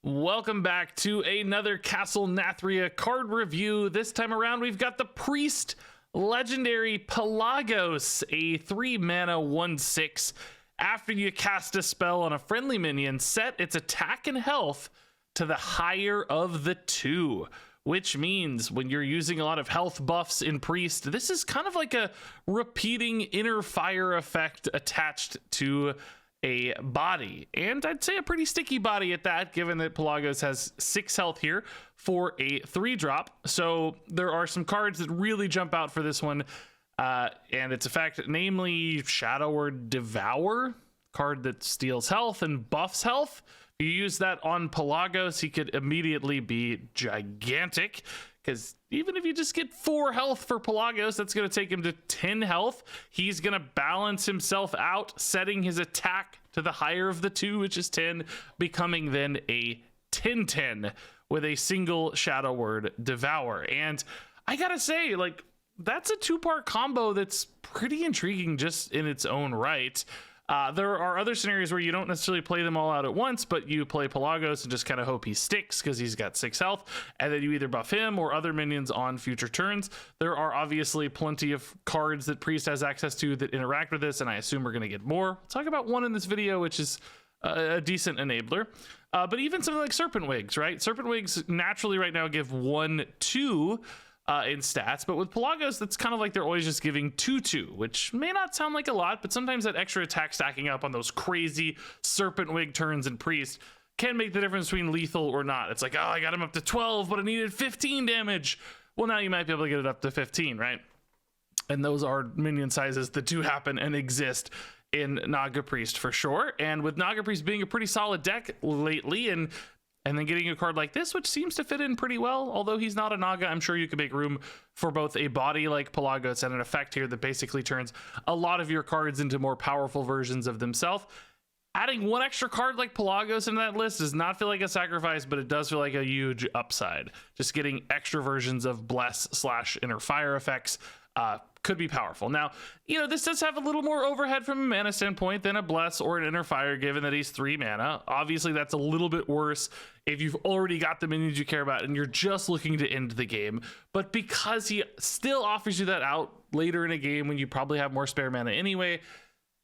Welcome back to another Castle Nathria card review. This time around, we've got the Priest Legendary Pelagos, a 3-mana 1/6. After you cast a spell on a friendly minion, set its attack and health to the higher of the two, which means when you're using a lot of health buffs in Priest, this is kind of like a repeating inner fire effect attached to a body, and I'd say a pretty sticky body at that, given that Pelagos has 6 health here for a 3-drop. So there are some cards that really jump out for this one, and its effect, namely Shadow or Devour, card that steals health and buffs health. If you use that on Pelagos, he could immediately be gigantic, because even if you just get 4 health for Pelagos, that's going to take him to 10 health. He's going to balance himself out, setting his attack to the higher of the two, which is 10, becoming then a 10/10 with a single Shadow Word Devour. And I gotta say, like, that's a 2-part combo that's pretty intriguing just in its own right. There are other scenarios where you don't necessarily play them all out at once, but you play Pelagos and just kind of hope he sticks because he's got 6 health, and then you either buff him or other minions on future turns. There are obviously plenty of cards that Priest has access to that interact with this, and I assume we're going to get more. We'll talk about one in this video, which is a decent enabler. But even something like Serpent Wigs, right? Serpent Wigs naturally right now give 1/2 in stats, but with Pelagos, that's kind of like they're always just giving 2/2, which may not sound like a lot, but sometimes that extra attack stacking up on those crazy Serpent Wig turns in Priest can make the difference between lethal or not. It's like, oh, I got him up to 12, but I needed 15 damage. Well, now you might be able to get it up to 15, right? And those are minion sizes that do happen and exist in Naga Priest for sure. And with Naga Priest being a pretty solid deck lately, and then getting a card like this, which seems to fit in pretty well. Although he's not a Naga, I'm sure you can make room for both a body like Pelagos and an effect here that basically turns a lot of your cards into more powerful versions of themselves. Adding one extra card like Pelagos into that list does not feel like a sacrifice, but it does feel like a huge upside. Just getting extra versions of Bless/Inner Fire effects could be powerful. Now, you know, this does have a little more overhead from a mana standpoint than a Bless or an Inner Fire, given that he's 3 mana. Obviously, that's a little bit worse if you've already got the minions you care about and you're just looking to end the game. But because he still offers you that out later in a game when you probably have more spare mana anyway,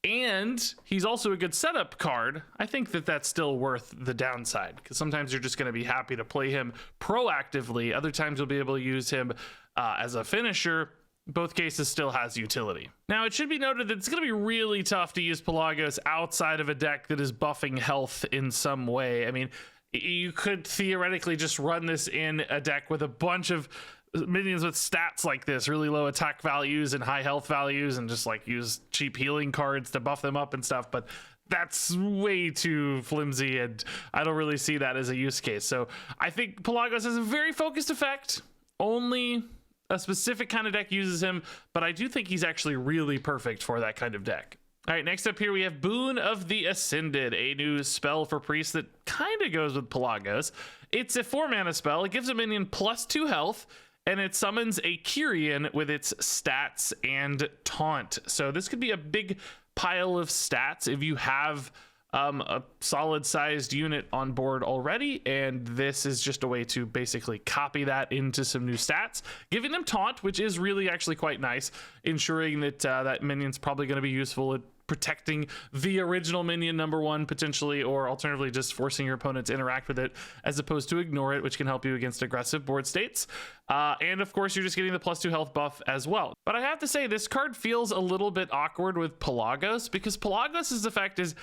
and he's also a good setup card, I think that that's still worth the downside, because sometimes you're just going to be happy to play him proactively. Other times you'll be able to use him as a finisher. Both cases still has utility. Now, it should be noted that it's going to be really tough to use Pelagos outside of a deck that is buffing health in some way. I mean, you could theoretically just run this in a deck with a bunch of minions with stats like this, really low attack values and high health values, and just like use cheap healing cards to buff them up and stuff, but that's way too flimsy, and I don't really see that as a use case. So I think Pelagos has a very focused effect. Only a specific kind of deck uses him, but I do think he's actually really perfect for that kind of deck. All right, next up here we have Boon of the Ascended, a new spell for Priest that kind of goes with Pelagos. It's a 4-mana spell. It gives a minion +2 health, and it summons a Kyrian with its stats and taunt. So this could be a big pile of stats if you have a solid sized unit on board already, and this is just a way to basically copy that into some new stats, giving them taunt, which is really actually quite nice, ensuring that that minion's probably going to be useful at protecting the original minion #1 potentially, or alternatively just forcing your opponent to interact with it as opposed to ignore it, which can help you against aggressive board states. And of course you're just getting the +2 health buff as well. But I have to say, this card feels a little bit awkward with Pelagos, because Pelagos' effect is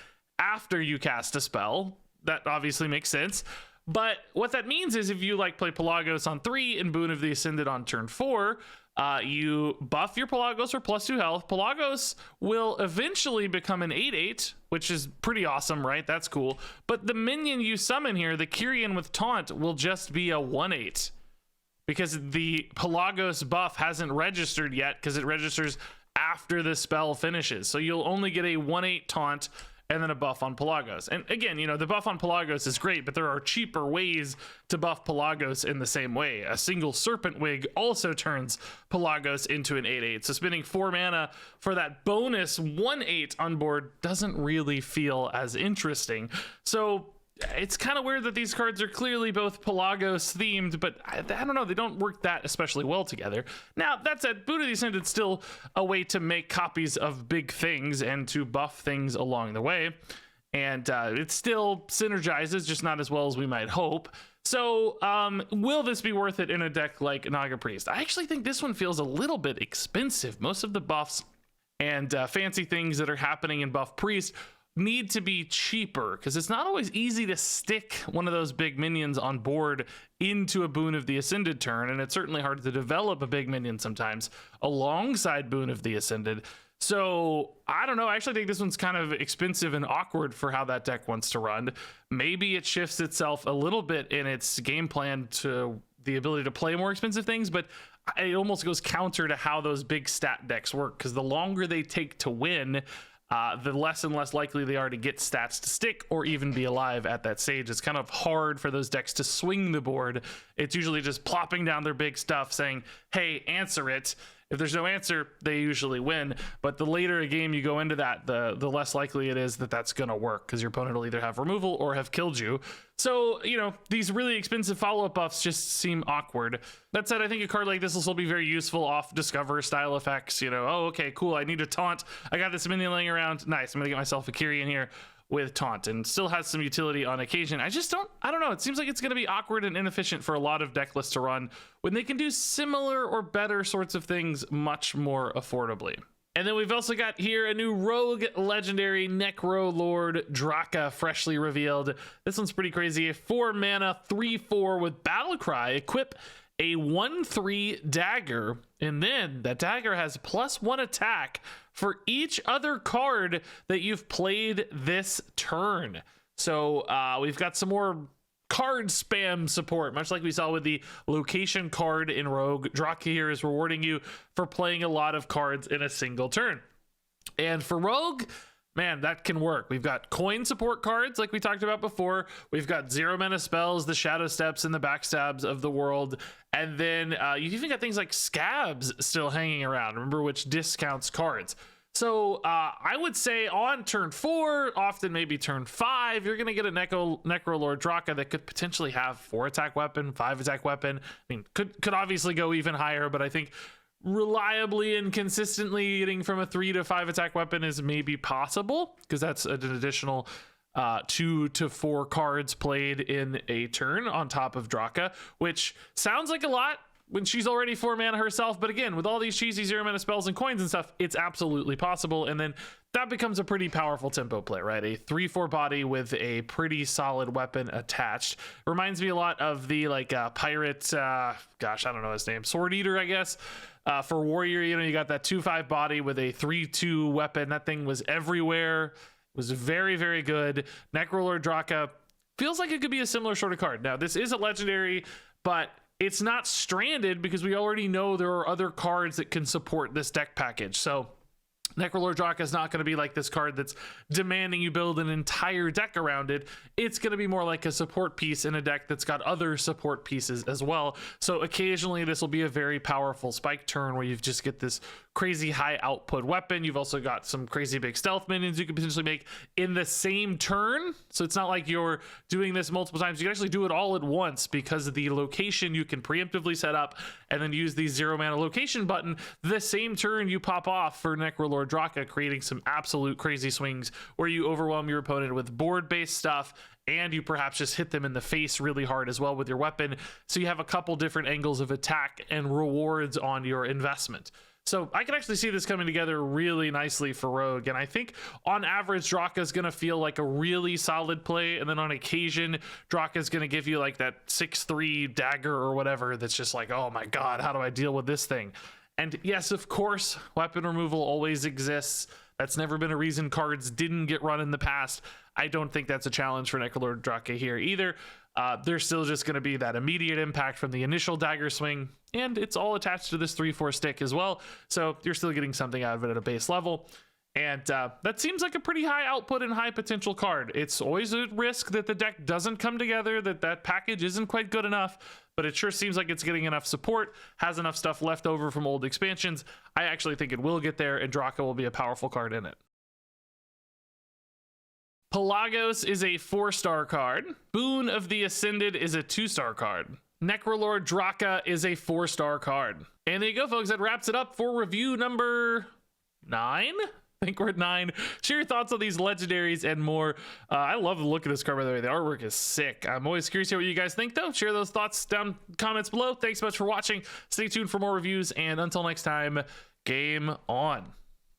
after you cast a spell. That obviously makes sense, but what that means is if you like play Pelagos on 3 and Boon of the Ascended on turn 4, you buff your Pelagos for +2 health. Pelagos will eventually become an 8/8, which is pretty awesome, right? That's cool. But the minion you summon here, the Kyrian with taunt, will just be a 1/8, because the Pelagos buff hasn't registered yet, because it registers after the spell finishes. So you'll only get a 1/8 taunt and then a buff on Pelagos. And again, you know, the buff on Pelagos is great, but there are cheaper ways to buff Pelagos in the same way. A single Serpent Wig also turns Pelagos into an 8/8. So spending 4 mana for that bonus 1/8 on board doesn't really feel as interesting. So it's kind of weird that these cards are clearly both Pelagos themed, but I don't know, they don't work that especially well together. Now, that said, Boon of the Ascended is still a way to make copies of big things and to buff things along the way. And it still synergizes, just not as well as we might hope. So will this be worth it in a deck like Naga Priest? I actually think this one feels a little bit expensive. Most of the buffs and fancy things that are happening in Buff Priest need to be cheaper, because it's not always easy to stick one of those big minions on board into a Boon of the Ascended turn, and it's certainly hard to develop a big minion sometimes alongside Boon of the Ascended. So I don't know, I actually think this one's kind of expensive and awkward for how that deck wants to run. Maybe it shifts itself a little bit in its game plan to the ability to play more expensive things, but it almost goes counter to how those big stat decks work, because the longer they take to win, the less and less likely they are to get stats to stick or even be alive at that stage. It's kind of hard for those decks to swing the board. It's usually just plopping down their big stuff saying, hey, answer it. If there's no answer, they usually win. But the later a game you go into that, the less likely it is that that's going to work, because your opponent will either have removal or have killed you. So, you know, these really expensive follow-up buffs just seem awkward. That said, I think a card like this will still be very useful off Discover style effects. You know, oh, okay, cool, I need a taunt. I got this minion laying around. Nice, I'm going to get myself a Kyrie in here with taunt, and still has some utility on occasion. I don't know, it seems like it's going to be awkward and inefficient for a lot of deck lists to run when they can do similar or better sorts of things much more affordably. And then we've also got here a new rogue legendary Necro Lord Draka, freshly revealed. This one's pretty crazy. 4 mana, 3/4 with Battle Cry. Equip a 1/3 dagger, and then that dagger has +1 attack for each other card that you've played this turn. So we've got some more card spam support, much like we saw with the location card in Rogue. Draka here is rewarding you for playing a lot of cards in a single turn. And for Rogue, man, that can work. We've got coin support cards like we talked about before. We've got 0 mana spells, the Shadow Steps and the Backstabs of the world. And then you've even got things like Scabs still hanging around, remember, which discounts cards. So I would say on turn 4, often maybe turn 5, you're going to get a Necro Lord Draka that could potentially have 4 attack weapon, 5 attack weapon. I mean, could obviously go even higher, but I think reliably and consistently getting from a 3 to 5 attack weapon is maybe possible, because that's an additional 2 to 4 cards played in a turn on top of Draka, which sounds like a lot when she's already 4 mana herself. But again, with all these cheesy 0 mana spells and coins and stuff, it's absolutely possible. And then that becomes a pretty powerful tempo play, right? A 3/4 body with a pretty solid weapon attached. Reminds me a lot of the pirate, gosh, I don't know his name, Sword Eater, I guess. For Warrior, you know, you got that 2/5 body with a 3/2 weapon. That thing was everywhere. It was very, very good. Necrolord Draka feels like it could be a similar sort of card. Now, this is a legendary, but it's not stranded because we already know there are other cards that can support this deck package. So Necrolord Draka is not going to be like this card that's demanding you build an entire deck around it. It's going to be more like a support piece in a deck that's got other support pieces as well. So occasionally this will be a very powerful spike turn where you just get this crazy high output weapon. You've also got some crazy big stealth minions you can potentially make in the same turn. So it's not like you're doing this multiple times. You can actually do it all at once, because of the location you can preemptively set up and then use the 0 mana location button the same turn you pop off for Necrolord Draka, creating some absolute crazy swings where you overwhelm your opponent with board-based stuff, and you perhaps just hit them in the face really hard as well with your weapon. So you have a couple different angles of attack and rewards on your investment. So I can actually see this coming together really nicely for Rogue. And I think on average, Draka is going to feel like a really solid play. And then on occasion, Draka is going to give you like that 6/3 dagger or whatever that's just like, oh my God, how do I deal with this thing? And yes, of course, weapon removal always exists. That's never been a reason cards didn't get run in the past. I don't think that's a challenge for Necrolord Draka here either. There's still just going to be that immediate impact from the initial dagger swing, and it's all attached to this 3/4 stick as well. So you're still getting something out of it at a base level. And that seems like a pretty high output and high potential card. It's always a risk that the deck doesn't come together, that package isn't quite good enough, but it sure seems like it's getting enough support, has enough stuff left over from old expansions. I actually think it will get there, and Draka will be a powerful card in it. Pelagos is a 4-star card. Boon of the Ascended is a 2-star card. Necrolord Draka is a 4-star card. And there you go, folks. That wraps it up for review number 9. I think we're at 9. Share your thoughts on these legendaries and more. I love the look of this card, by the way. The artwork is sick. I'm always curious to hear what you guys think, though. Share those thoughts down in the comments below. Thanks so much for watching. Stay tuned for more reviews. And until next time, game on.